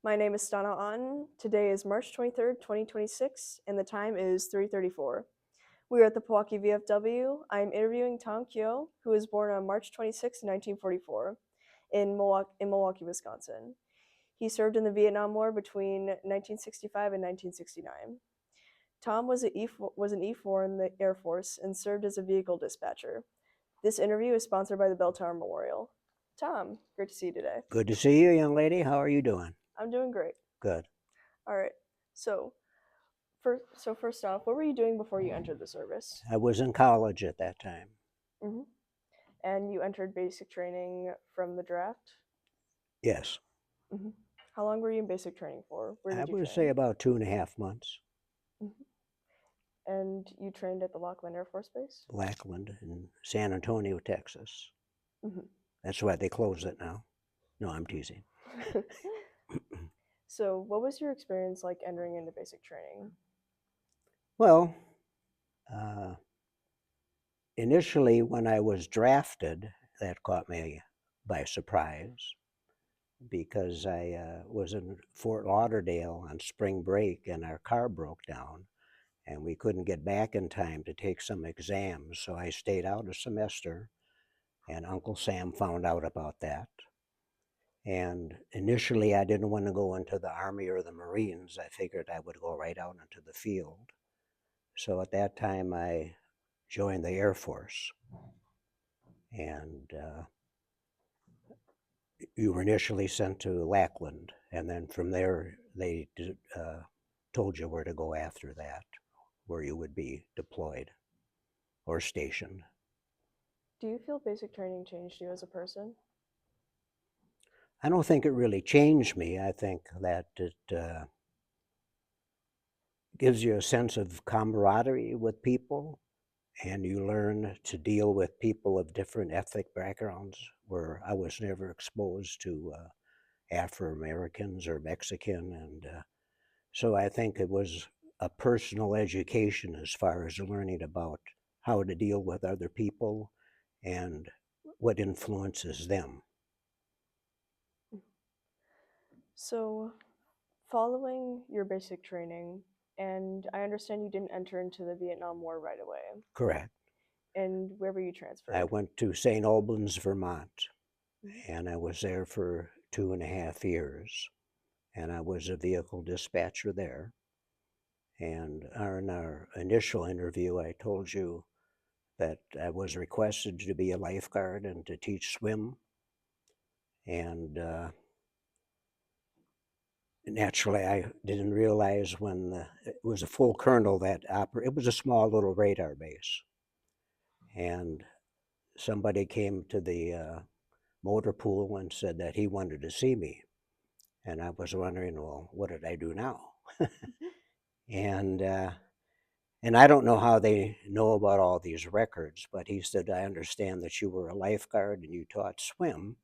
My name is Stana Auton. Today is March 23rd, 2026, and the time is 3:34. We are at the Pewaukee VFW. I am interviewing Tom Keough, who was born on March 26, 1944, in Milwaukee, Wisconsin. He served in the Vietnam War between 1965 and 1969. Tom was an E4 in the Air Force and served as a vehicle dispatcher. This interview is sponsored by the Bell Tower Memorial. Tom, great to see you today. Good to see you, young lady. How are you doing? I'm doing great. Good. All right. So, first off, what were you doing before you entered the service? I was in college at that time. Mm-hmm. And you entered basic training from the draft? Yes. Mm-hmm. How long were you in basic training for? Where I did you would say train? about 2.5 months. Mm-hmm. And you trained at the Lackland Air Force Base? Lackland in San Antonio, Texas. Mm-hmm. That's why they closed it now. No, I'm teasing. So, what was your experience like entering into basic training? Well, initially when I was drafted, that caught me by surprise because I was in Fort Lauderdale on spring break and our car broke down and we couldn't get back in time to take some exams. So I stayed out a semester, and Uncle Sam found out about that. And initially, I didn't want to go into the Army or the Marines. I figured I would go right out into the field. So at that time, I joined the Air Force. And you were initially sent to Lackland. And then from there, they told you where to go after that, where you would be deployed or stationed. Do you feel basic training changed you as a person? I don't think it really changed me. I think that it gives you a sense of camaraderie with people, and you learn to deal with people of different ethnic backgrounds, where I was never exposed to Afro Americans or Mexican. And so I think it was a personal education as far as learning about how to deal with other people and what influences them. So, following your basic training, and I understand you didn't enter into the Vietnam War right away. Correct. And where were you I transferred? went to St. Albans, Vermont, Mm-hmm. and I was there for 2.5 years. And I was a vehicle dispatcher there. And in our initial interview, I told you that I was requested to be a lifeguard and to teach swim. And naturally, I didn't realize when it was a full colonel that it was a small little radar base. And somebody came to the motor pool and said that he wanted to see me. And I was wondering, well, what did I do now? and And I don't know how they know about all these records, but he said, I understand that you were a lifeguard and you taught swim.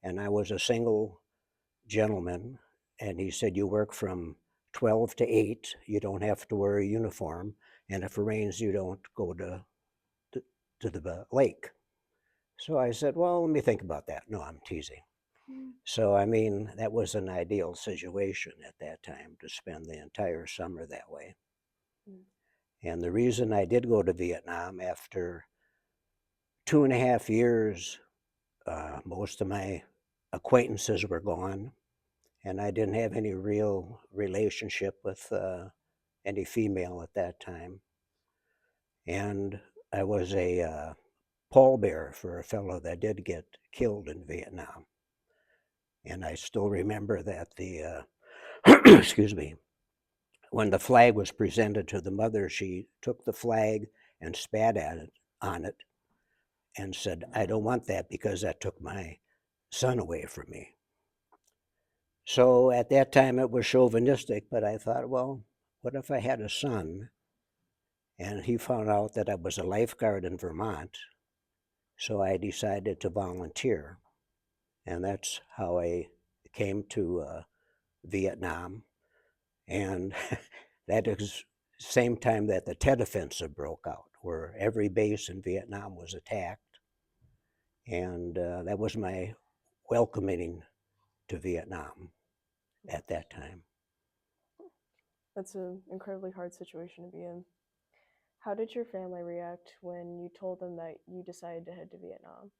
And I was a single gentleman. And he said, you work from 12 to 8. You don't have to wear a uniform. And if it rains, you don't go to, to the lake. So I said, well, let me think about that. No, I'm teasing. So, I mean, that was an ideal situation at that time to spend the entire summer that way. And the reason I did go to Vietnam after 2.5 years, most of my acquaintances were gone, and I didn't have any real relationship with any female at that time. And I was a pallbearer for a fellow that did get killed in Vietnam. And I still remember that the, excuse me, when the flag was presented to the mother, she took the flag and spat at it, on it, and said, I don't want that because that took my son away from me. So at that time it was chauvinistic, but I thought, well, what if I had a son and he found out that I was a lifeguard in Vermont? So I decided to volunteer. And that's how I came to Vietnam. And that is the same time that the Tet Offensive broke out, where every base in Vietnam was attacked. And that was my welcoming to Vietnam at that That's an incredibly hard situation to be in. How did your family react when you told them that you decided to head to Vietnam?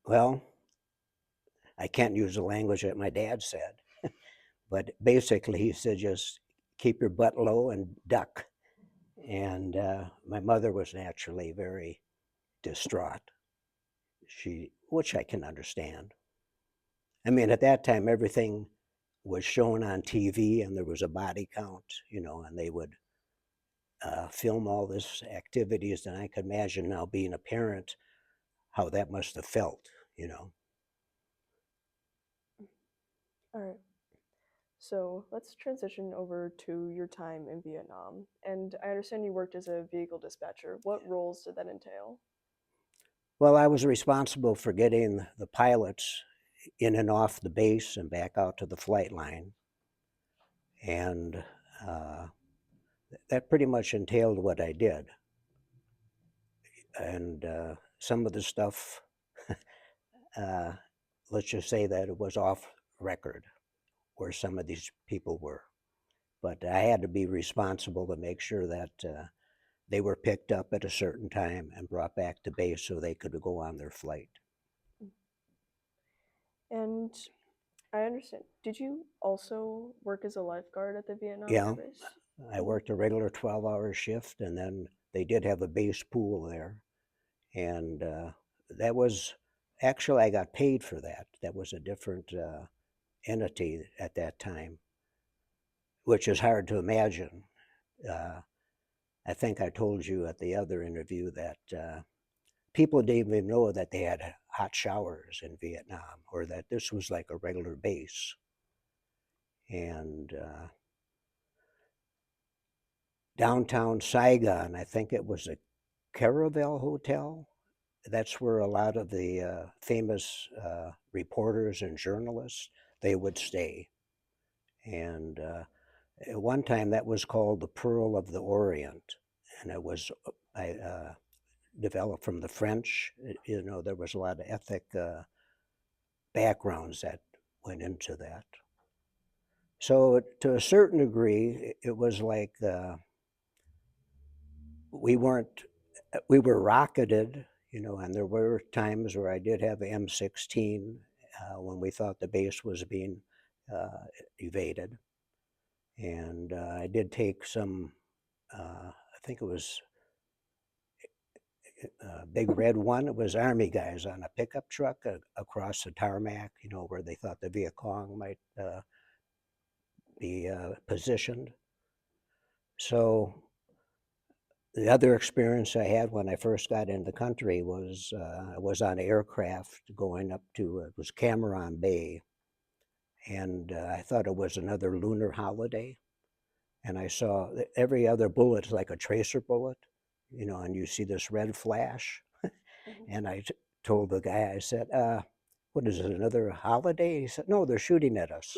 Well, I can't use the language that my dad said, but basically he said just keep your butt low and duck. And my mother was naturally very distraught. Which I can understand. I mean, at that time, everything was shown on TV, and there was a body count, and they would film all this activities. And I could imagine now being a parent how that must have felt. All right. So let's transition over to your time in Vietnam. And I understand you worked as a vehicle dispatcher. What roles did that entail? Well, I was responsible for getting the pilots in and off the base and back out to the flight line. And uh, that pretty much entailed what I did. And some of the stuff, uh, let's just say that it was off record where some of these people were. But I had to be responsible to make sure that they were picked up at a certain time and brought back to base so they could go on their flight. And I understand. Did you also work as a lifeguard at the Vietnam Air Yeah, Base? I worked a regular 12-hour shift, and then they did have a base pool there. And that was actually, I got paid for that. That was a different entity at that time, which is hard to imagine. Uh, I think I told you at the other interview that people didn't even know that they had hot showers in Vietnam or that this was like a regular base. And downtown Saigon, I think it was a Caravel Hotel. That's where a lot of the famous reporters and journalists they would stay. And at one time, that was called the Pearl of the Orient, and it was developed from the French. There was a lot of ethnic backgrounds that went into that. So to a certain degree, it was like we weren't we were rocketed, and there were times where I did have M16 when we thought the base was being evaded, and I did take some. I think it was a big red one. It was Army guys on a pickup truck across the tarmac, where they thought the Viet Cong might be positioned. So the other experience I had when I first got into the country was I was on an aircraft going up to it was Cameron Bay, and I thought it was another lunar holiday, and I saw every other bullet like a tracer bullet, and you see this red flash, and I told the guy, I said, "What is it? Another holiday?" He said, "No, they're shooting at us."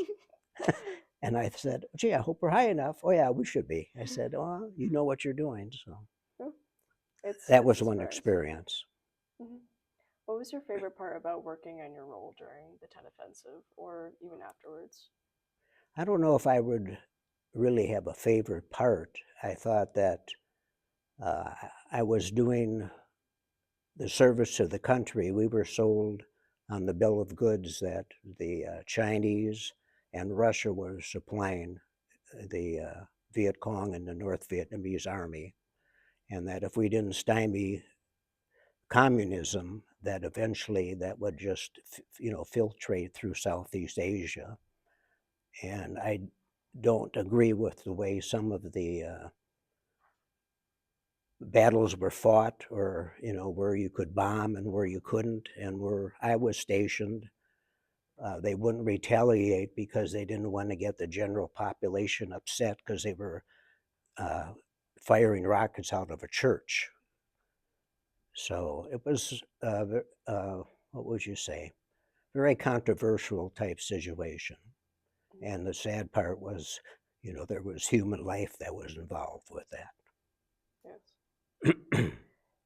And I said, "Gee, I hope we're high enough." "Oh yeah, we should be." I said, "Oh, you know what you're doing." So Oh, that it's was a one surprise. experience. What was your favorite part about working on your role during the 10 offensive or even afterwards? I don't know if I would really have a favorite part. I thought that uh, I was doing the service to the country. We were sold on the bill of goods that the Chinese and Russia were supplying the Viet Cong and the North Vietnamese army, and that if we didn't stymie communism, that eventually that would just filtrate through Southeast Asia. And I don't agree with the way some of the battles were fought, or where you could bomb and where you couldn't, and where I was stationed. They wouldn't retaliate because they didn't want to get the general population upset because they were uh, firing rockets out of a church. So it was, what would you say, very controversial type situation. And the sad part was, there was human life that was involved with Yes. that.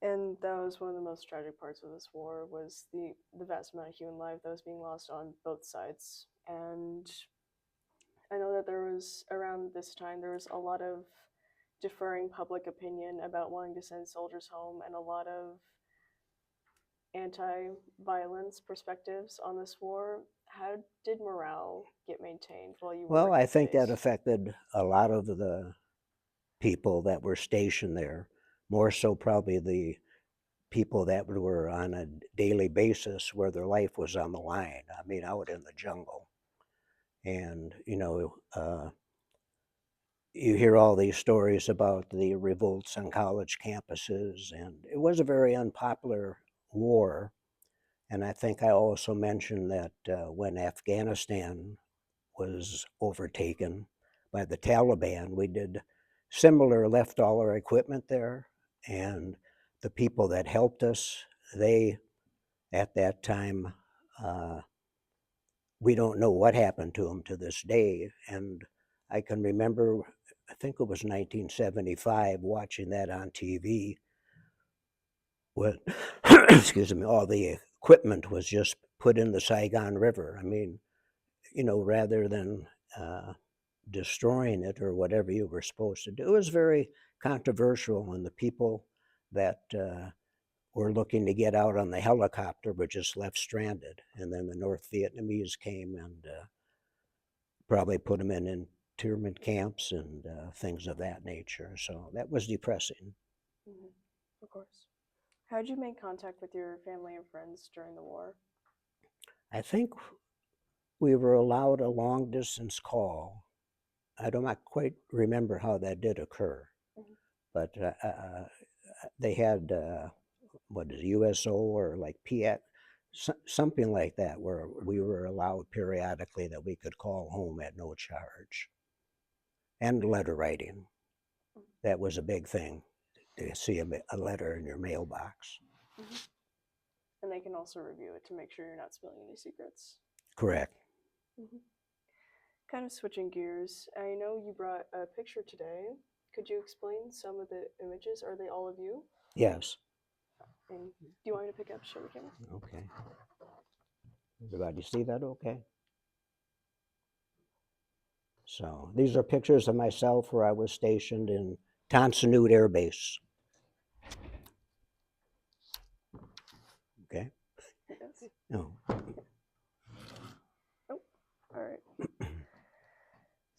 And that was one of the most tragic parts of this war was the vast amount of human life that was being lost on both sides. And I know that there was around this time there was a lot of deferring public opinion about wanting to send soldiers home and a lot of anti-violence perspectives on this war. How did morale get maintained while you were Well, working I at the think that base? affected a lot of the people that were stationed there, more so probably the people that were on a daily basis where their life was on the line. I mean, out in the jungle. And, you hear all these stories about the revolts on college campuses, and it was a very unpopular war. And I think I also mentioned that when Afghanistan was overtaken by the Taliban, we did similar, left all our equipment there. And the people that helped us, they, at that time, uh, we don't know what happened to them to this day. And I can remember, I think it was 1975, watching that on TV. When, excuse me, all the equipment was just put in the Saigon River. I mean, rather than destroying it or whatever you were supposed to do. It was very controversial, and the people that were looking to get out on the helicopter were just left stranded. And then the North Vietnamese came and probably put them in internment camps and things of that nature. So that was depressing. Mm-hmm. Of course. How did you make contact with your family and friends during the war? I think we were allowed a long distance call. I do not quite remember how that did occur, Mm-hmm. but they had what is it, USO or like PX, something like that, where we were allowed periodically that we could call home at no charge. And letter writing, that was a big thing, to see a letter in your mailbox. Mm-hmm. And they can also review it to make sure you're not spilling any secrets. Correct. Mm-hmm. Kind of switching gears, I know you brought a picture today. Could you explain some of the images? Are they all of you? Yes. And do you want me to pick up? Show the camera. Okay. Everybody see that okay? So these are pictures of myself where I was stationed in Tonsanute Air Base. Okay. Yes. No. Oh, all right.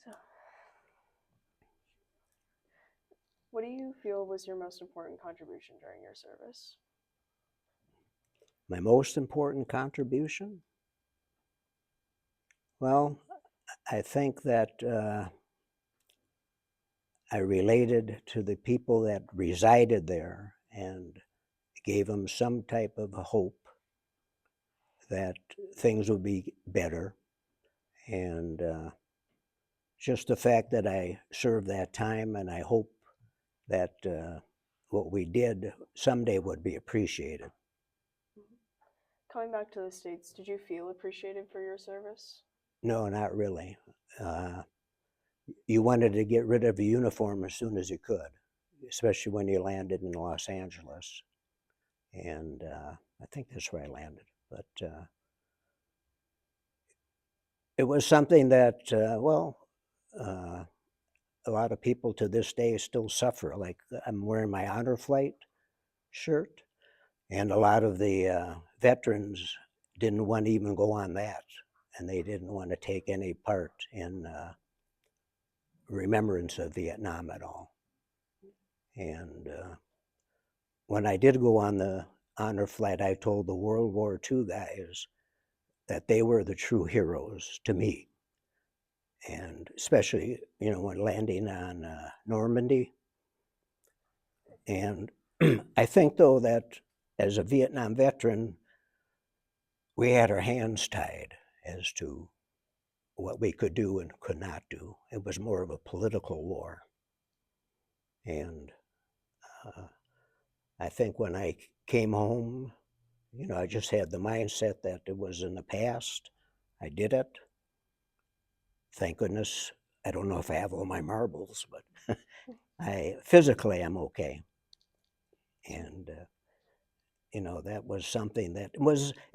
So, what do you feel was your most important contribution during your service? My most important contribution? Well, I think that I related to the people that resided there and gave them some type of hope that things would be better. And just the fact that I served that time, and I hope that what we did someday would be appreciated. Mm-hmm. Coming back to the States, did you feel appreciated for your service? No, not really. Uh, you wanted to get rid of the uniform as soon as you could, especially when you landed in Los Angeles. And I think that's where I landed. But it was something that, uh, a lot of people to this day still suffer. Like I'm wearing my honor flight shirt, and a lot of the veterans didn't want to even go on that, and they didn't want to take any part in remembrance of Vietnam at all. And when I did go on the honor flight, I told the World War II guys that they were the true heroes to me. And especially, when landing on Normandy. And I think, though, that as a Vietnam veteran, we had our hands tied as to what we could do and could not do. It was more of a political war. And uh, I think when I came home, I just had the mindset that it was in the past. I did it. Thank goodness. I don't know if I have all my marbles, but I physically I'm okay. And that was something that it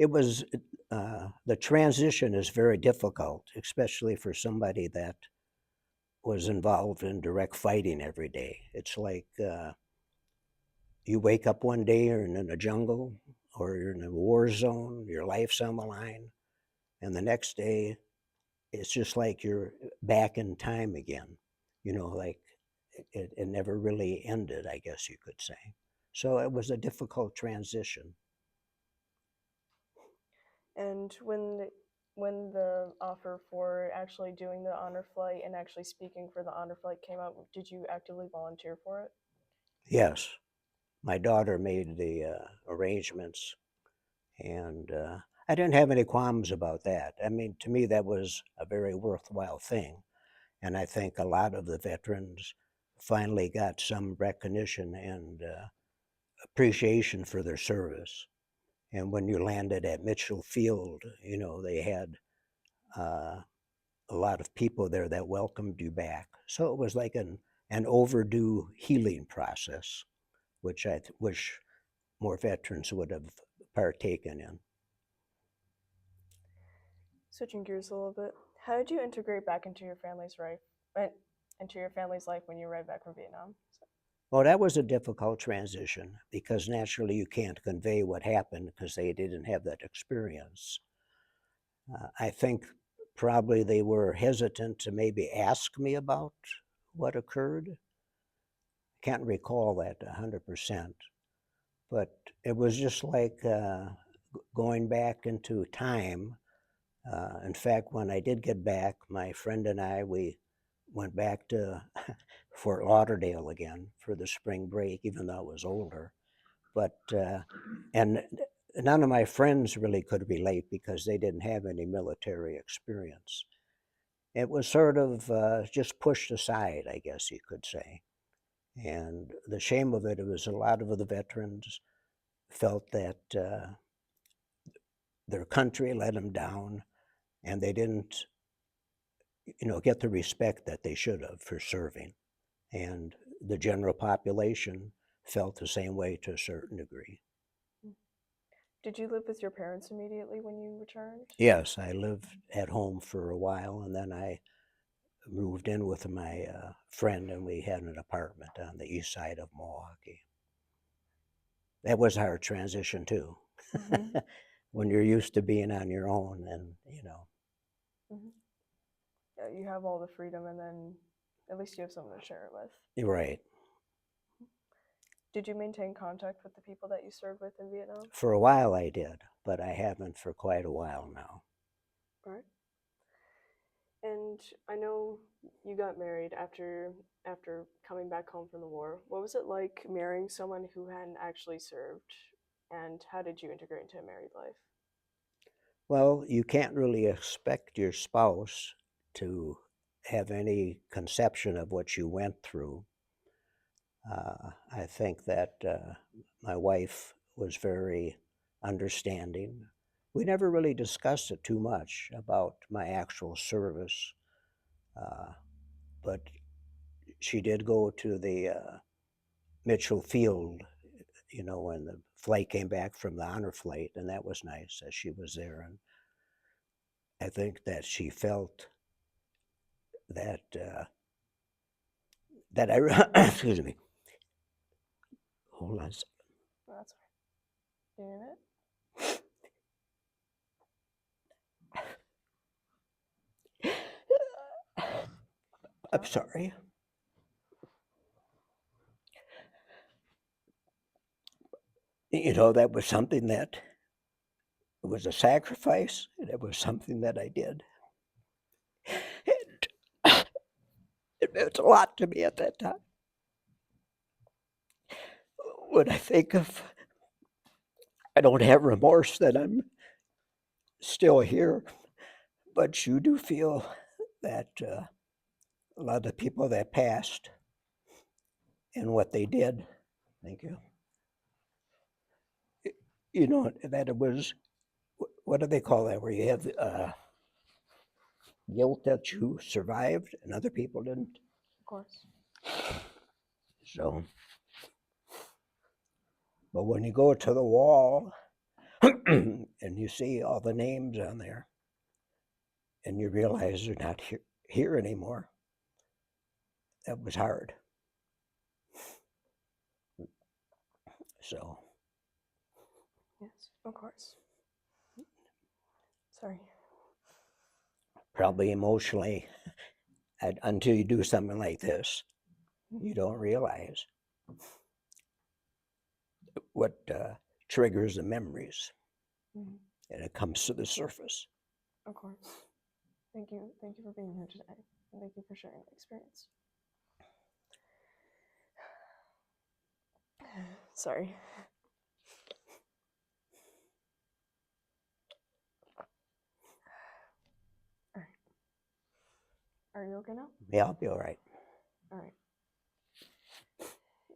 was the transition is very difficult, especially for somebody that was involved in direct fighting every day. It's like you wake up one day, you're in a jungle or you're in a war zone, your life's on the line, and the next day it's just like you're back in time again. Like it never really ended, I guess you could say. So it was a difficult transition. And when the offer for actually doing the honor flight and actually speaking for the honor flight came out, did you actively volunteer for it? Yes, my daughter made the arrangements, and I didn't have any qualms about that. I mean, to me, that was a very worthwhile thing. And I think a lot of the veterans finally got some recognition and appreciation for their service. And when you landed at Mitchell Field, they had uh, a lot of people there that welcomed you back. So it was like an overdue healing process, which I wish more veterans would have partaken in. Switching gears a little bit, how did you integrate back into your family's life when you arrived back from Vietnam? Well, that was a difficult transition because naturally you can't convey what happened because they didn't have that experience. I think probably they were hesitant to maybe ask me about what occurred. Can't recall that 100%, but it was just like going back into time. In fact, when I did get back, my friend and we went back to Fort Lauderdale again for the spring break, even though I was older. But and none of my friends really could relate because they didn't have any military experience. It was sort of just pushed aside, I guess you could say. And the shame of it was a lot of the veterans felt that their country let them down, and they didn't, get the respect that they should have for serving. And the general population felt the same way to a certain degree. Did you live with your parents immediately when you returned? Yes, I lived at home for a while, and then I moved in with my friend, and we had an apartment on the east side of Pewaukee. That was our transition too. Mm-hmm. When you're used to being on your own, and Mm-hmm. Yeah, you have all the freedom, and then at least you have someone to share it with. you're right. Did you maintain contact with the people that you served with in Vietnam? For a while I did, but I haven't for quite a while now. All right. And I know you got married after coming back home from the war. What was it like marrying someone who hadn't actually served, and how did you integrate into a married life? Well, you can't really expect your spouse to have any conception of what you went through. I think that my wife was very understanding. We never really discussed it too much about my actual service, uh, but she did go to the Mitchell Field, when the flight came back from the honor flight, and that was nice that she was there. And I think that she felt that I excuse me. Hold on a second. Oh, that's all right. Doing it. I'm sorry. That was something that it was a sacrifice, and it was something that I did. And it meant a lot to me at that time. When I think of, I don't have remorse that I'm still here, but you do feel that a lot of the people that passed and what they did, thank you, that it was, what do they call that, where you have guilt that you survived and other people didn't? Of course. So But when you go to the wall and you see all the names on there and you realize they're not here anymore, that was hard. So Yes, of course. Sorry. probably emotionally, until you do something like this, you don't realize what triggers the memories, Mm-hmm. and it comes to the surface. Of course. Thank you. Thank you for being here today. And thank you for sharing the experience. Sorry. All right. Are you okay now? Yeah, I'll be all right. All right.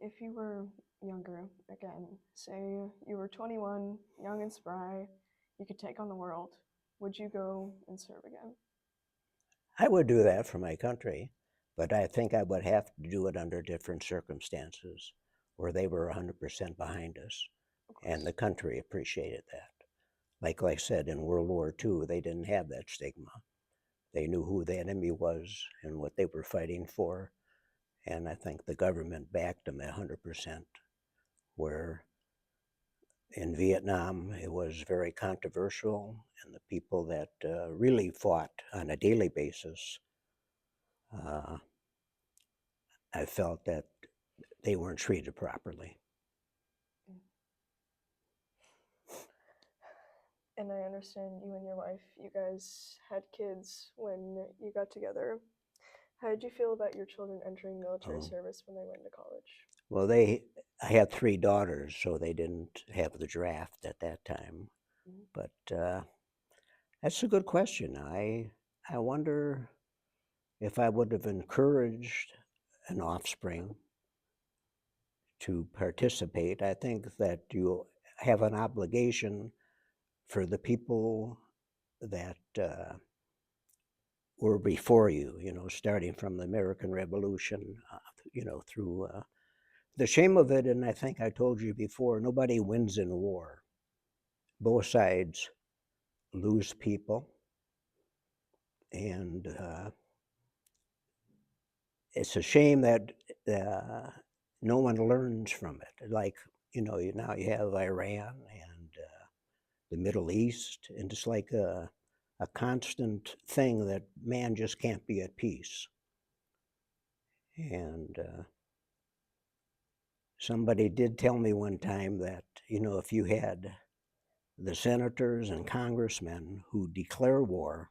If you were younger, again, say you were 21, young and spry, you could take on the world, would you go and serve again? I would do that for my country, but I think I would have to do it under different circumstances where they were 100% behind us, Of and course. the country appreciated that. Like I said, in World War II, they didn't have that stigma. They knew who the enemy was and what they were fighting for, and I think the government backed them at 100%, where in Vietnam it was very controversial, and the people that really fought on a daily basis, uh, I felt that they weren't treated properly. And I understand you and your wife, you guys had kids when you got together. How did you feel about your children entering military Oh, service when they went to college? well, I had 3 daughters, so they didn't have the draft at that time. Mm-hmm. But that's a good question. I wonder if I would have encouraged an offspring to participate. I think that you have an obligation for the people that were before you, starting from the American Revolution, through the shame of it. And I think I told you before, nobody wins in war. Both sides lose people, and it's a shame that uh, no one learns from it. Like, now you have Iran and the Middle East, and it's like a constant thing that man just can't be at peace. And somebody did tell me one time that, if you had the senators and congressmen who declare war,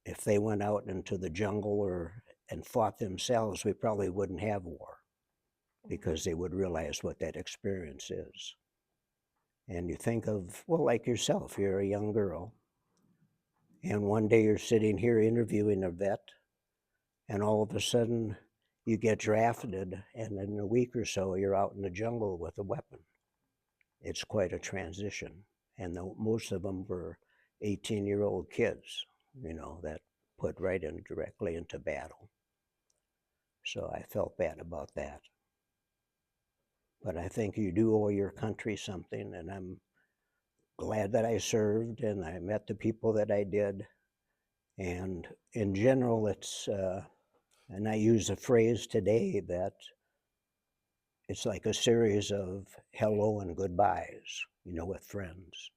if they went out into the jungle or and fought themselves, we probably wouldn't have war, because they would realize what that experience is. And you think of, well, like yourself, you're a young girl, and one day you're sitting here interviewing a vet, and all of a sudden you get drafted, and in a week or so you're out in the jungle with a weapon. It's quite a transition. And most of them were 18-year-old kids, that put right in directly into battle. So I felt bad about that. But I think you do owe your country something, and I'm glad that I served and I met the people that I did. And in general, and I use a phrase today that it's like a series of hello and goodbyes, with friends.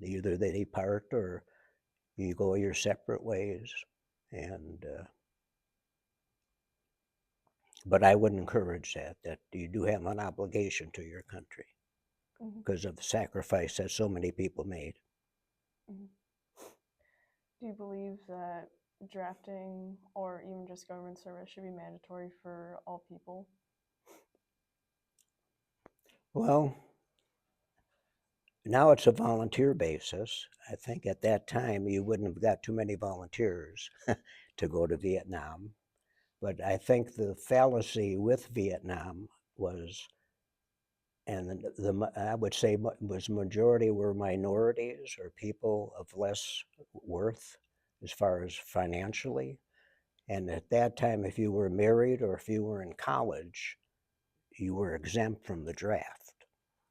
Either they depart or you go your separate ways. And but I would encourage that you do have an obligation to your country Mm-hmm. because of the sacrifice that so many people made. Mm-hmm. Do you believe that drafting or even just government service should be mandatory for all people? Well, now it's a volunteer basis. I think at that time you wouldn't have got too many volunteers to go to Vietnam. But I think the fallacy with Vietnam was, and I would say was majority were minorities or people of less worth as far as financially. And at that time, if you were married or if you were in college, you were exempt from the draft.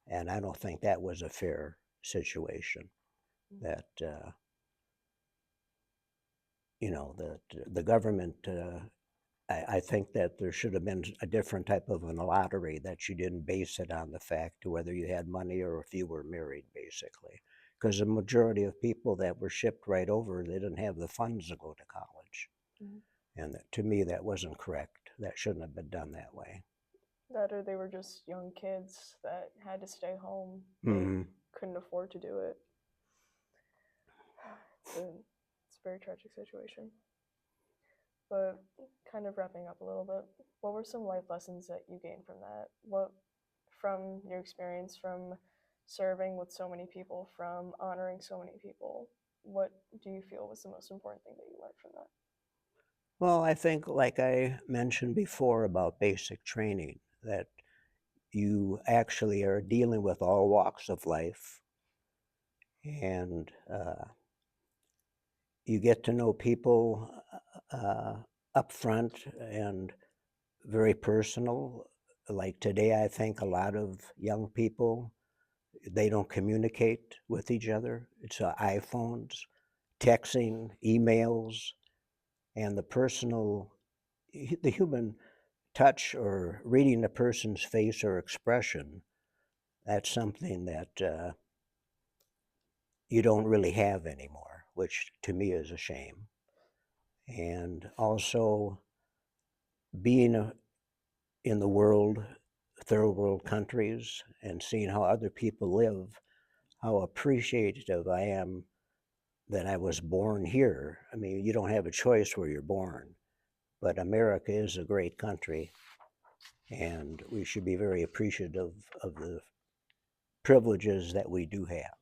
And I don't think that was a fair situation. That the government. I think that there should have been a different type of a lottery, that you didn't base it on the fact of whether you had money or if you were married, basically. Because the majority of people that were shipped right over, they didn't have the funds to go to college. Mhm. And to me, that wasn't correct. That shouldn't have been done that way. That or they were just young kids that had to stay home. They Hmm. couldn't afford to do it. It's a very tragic situation. But kind of wrapping up a little bit, what were some life lessons that you gained from that? What, from your experience, from serving with so many people, from honoring so many people, what do you feel was the most important thing that you learned from that? Well, I think, like I mentioned before about basic training, that you actually are dealing with all walks of life, and you get to know people up front and very personal. Like today, I think a lot of young people, they don't communicate with each other. It's iPhones, texting, emails, and the personal, the human touch or reading a person's face or expression. That's something that you don't really have anymore, which to me is a shame. And also being in the world, third world countries, and seeing how other people live, how appreciative I am that I was born here. I mean, you don't have a choice where you're born, but America is a great country, and we should be very appreciative of the privileges that we do have.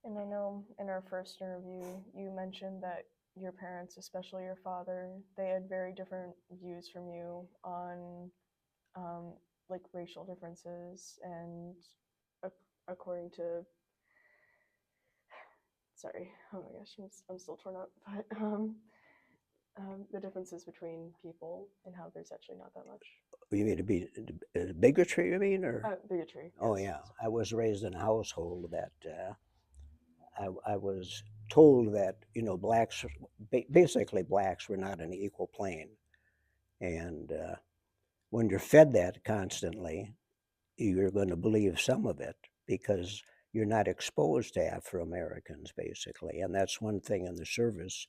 And I know in our first interview, you mentioned that your parents, especially your father, they had very different views from you on um, like racial differences and according to sorry, oh my gosh, I'm still torn up, but the differences between people and how there's actually not that much You mean to be bigotry, you mean? Or bigotry. oh, Yes. yeah. I was raised in a household that I was told that, blacks, basically blacks were not an equal plane. And when you're fed that constantly, you're going to believe some of it because you're not exposed to Afro Americans, basically. And that's one thing in the service.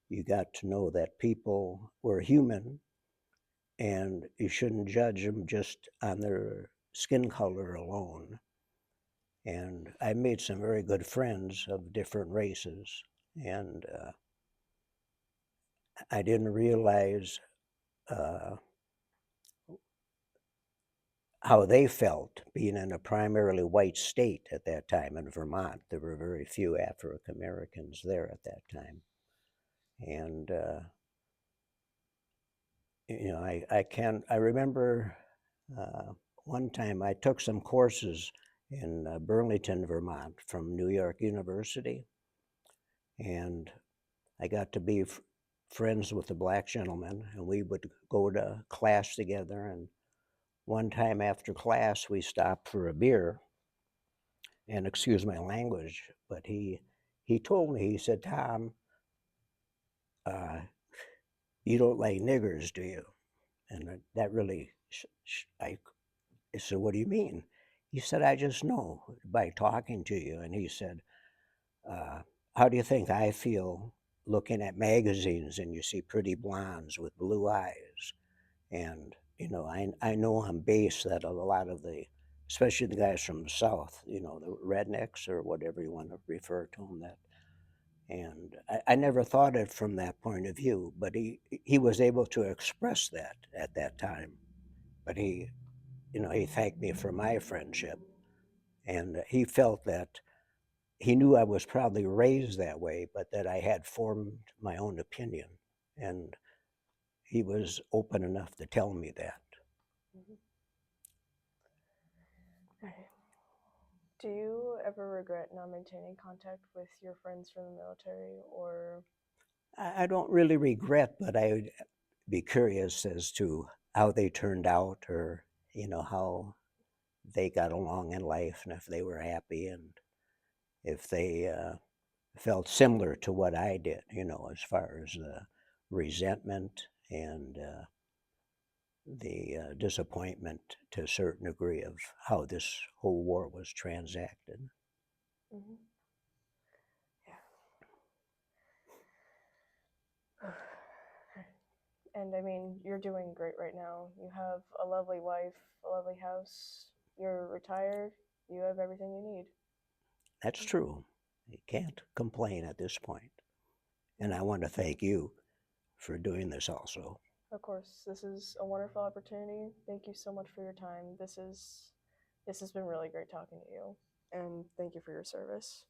You got to know that people were human, and you shouldn't judge them just on their skin color alone. And I made some very good friends of different races, and I didn't realize uh, how they felt being in a primarily white state at that time in Vermont. There were very few African Americans there at that time. And, I remember uh, one time I took some courses in Burlington, Vermont from New York University, and I got to be friends with a black gentleman, and we would go to class together. And one time after class, we stopped for a beer, and excuse my language, but he told me, he said, "Tom, uh, you don't like niggers, do you?" And that really, I said, "What do you mean?" He said, "I just know by talking to you." And he said, uh, "How do you think I feel looking at magazines and you see pretty blondes with blue eyes?" And, I know I'm based that a lot of the, especially the guys from the South, the rednecks or whatever you want to refer to them, that. And I never thought it from that point of view, but he was able to express that at that time. But he thanked me for my friendship, and he felt that he knew I was probably raised that way, but that I had formed my own opinion, and he was open enough to tell me that. Mm-hmm. Okay. Do you ever regret not maintaining contact with your friends from the military or I don't really regret, but I would be curious as to how they turned out, or how they got along in life and if they were happy and if they felt similar to what I did, as far as the resentment and the disappointment to a certain degree of how this whole war was transacted. Mm-hmm. Yeah. And I mean, you're doing great right now. You have a lovely wife, a lovely house. You're retired. You have everything you need. That's true. You can't complain at this point. And I Mhm. want to thank you for doing this also. Of course, this is a wonderful opportunity. Thank you so much for your time. This has been really great talking to you, and thank you for your service.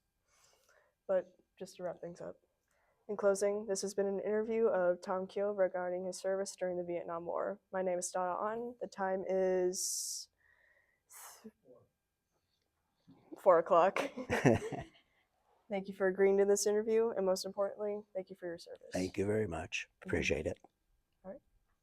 But just to wrap things up, in closing, this has been an interview of Tom Keough regarding his service during the Vietnam War. My name is Stana Auton. The time is 4 o'clock. Thank you for agreeing to this interview, and most importantly, thank you for your service. Thank you very much. Mhm. Appreciate it.